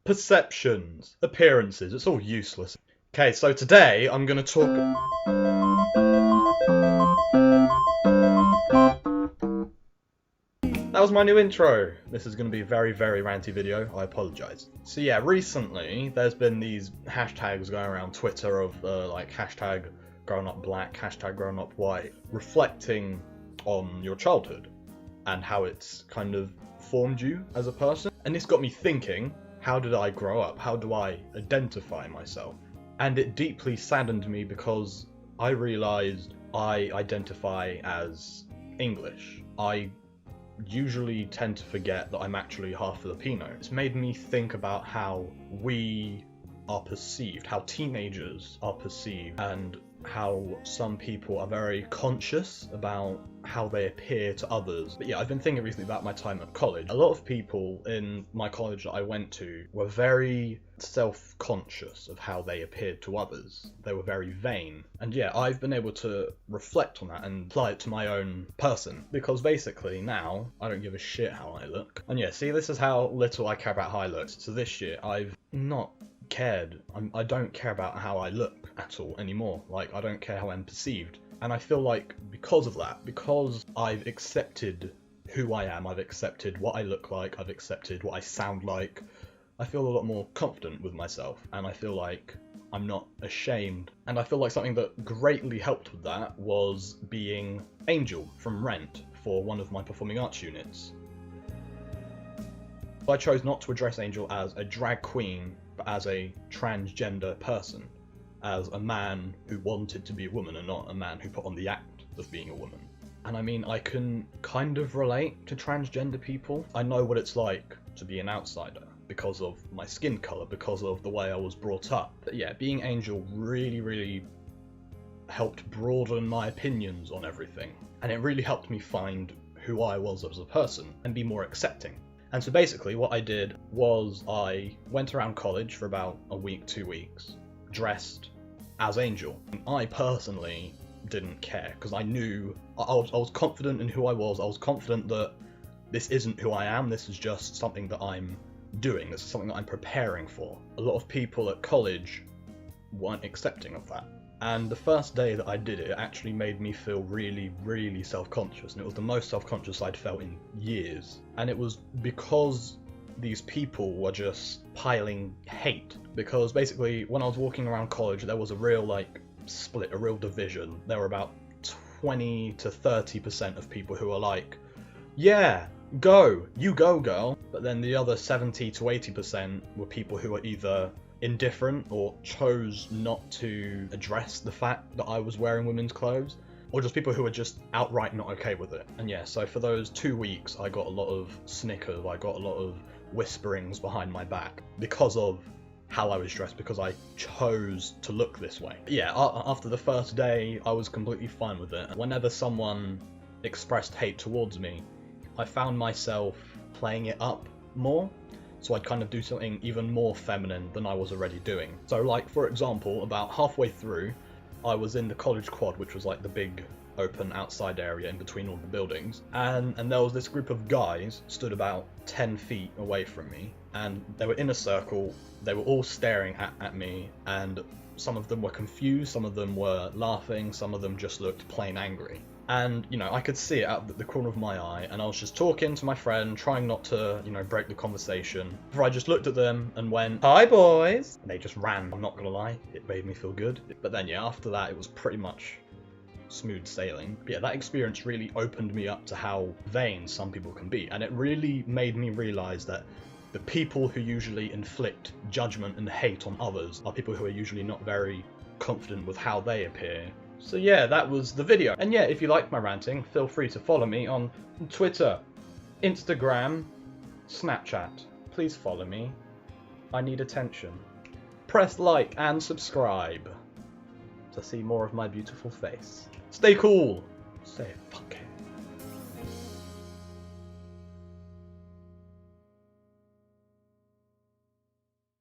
perceptions, appearances, it's all useless. Okay, so today I'm gonna talk... That was my new intro. This is going to be a very, very ranty video. I apologise. So yeah, recently there's been these hashtags going around Twitter of like hashtag growing up black, hashtag growing up white, reflecting on your childhood and how it's kind of formed you as a person. And this got me thinking, how did I grow up? How do I identify myself? And it deeply saddened me because I realised I identify as English. I usually tend to forget that I'm actually half Filipino. It's made me think about how we are perceived, how teenagers are perceived, and how some people are very conscious about how they appear to others. But yeah, I've been thinking recently about my time at college. A lot of people in my college that I went to were very self-conscious of how they appeared to others. They were very vain. And yeah, I've been able to reflect on that and apply it to my own person. Because basically now, I don't give a shit how I look. And yeah, see, this is how little I care about how I look. So this year, I've not cared. I don't care about how I look at all anymore. Like, I don't care how I'm perceived. And I feel like because of that, because I've accepted who I am, I've accepted what I look like, I've accepted what I sound like, I feel a lot more confident with myself, and I feel like I'm not ashamed. And I feel like something that greatly helped with that was being Angel from Rent for one of my performing arts units. I chose not to address Angel as a drag queen, but as a transgender person, as a man who wanted to be a woman and not a man who put on the act of being a woman. And I mean, I can kind of relate to transgender people. I know what it's like to be an outsider because of my skin colour, because of the way I was brought up. But yeah, being Angel really helped broaden my opinions on everything. And it really helped me find who I was as a person and be more accepting. And so basically what I did was I went around college for about a week, 2 weeks, dressed as Angel. I personally didn't care because I knew, I was confident in who I was confident that this isn't who I am, this is just something that I'm doing, this is something that I'm preparing for. A lot of people at college weren't accepting of that. And the first day that I did it, it actually made me feel really self-conscious, and it was the most self-conscious I'd felt in years. And it was because these people were just piling hate. Because basically, when I was walking around college, there was a real, like, split, a real division. There were about 20 to 30% of people who were like, yeah, go, you go, girl. But then the other 70 to 80% were people who were either indifferent or chose not to address the fact that I was wearing women's clothes, or just people who were just outright not okay with it. And yeah, so for those 2 weeks I got a lot of snickers, I got a lot of whisperings behind my back because of how I was dressed, because I chose to look this way. But yeah, after the first day I was completely fine with it. Whenever someone expressed hate towards me, I found myself playing it up more. So I'd kind of do something even more feminine than I was already doing. So like, for example, about halfway through, I was in the college quad, which was like the big open outside area in between all the buildings. And there was this group of guys stood about 10 feet away from me, and they were in a circle. They were all staring at me, and some of them were confused, some of them were laughing, some of them just looked plain angry. And, you know, I could see it out the corner of my eye, and I was just talking to my friend, trying not to, you know, break the conversation. Before I just looked at them and went, "Hi, boys!" And they just ran. I'm not gonna lie, it made me feel good. But then, yeah, after that, it was pretty much smooth sailing. But yeah, that experience really opened me up to how vain some people can be, and it really made me realise that the people who usually inflict judgment and hate on others are people who are usually not very confident with how they appear. So yeah, that was the video. And yeah, if you like my ranting, feel free to follow me on Twitter, Instagram, Snapchat. Please follow me. I need attention. Press like and subscribe to see more of my beautiful face. Stay cool. Stay fucking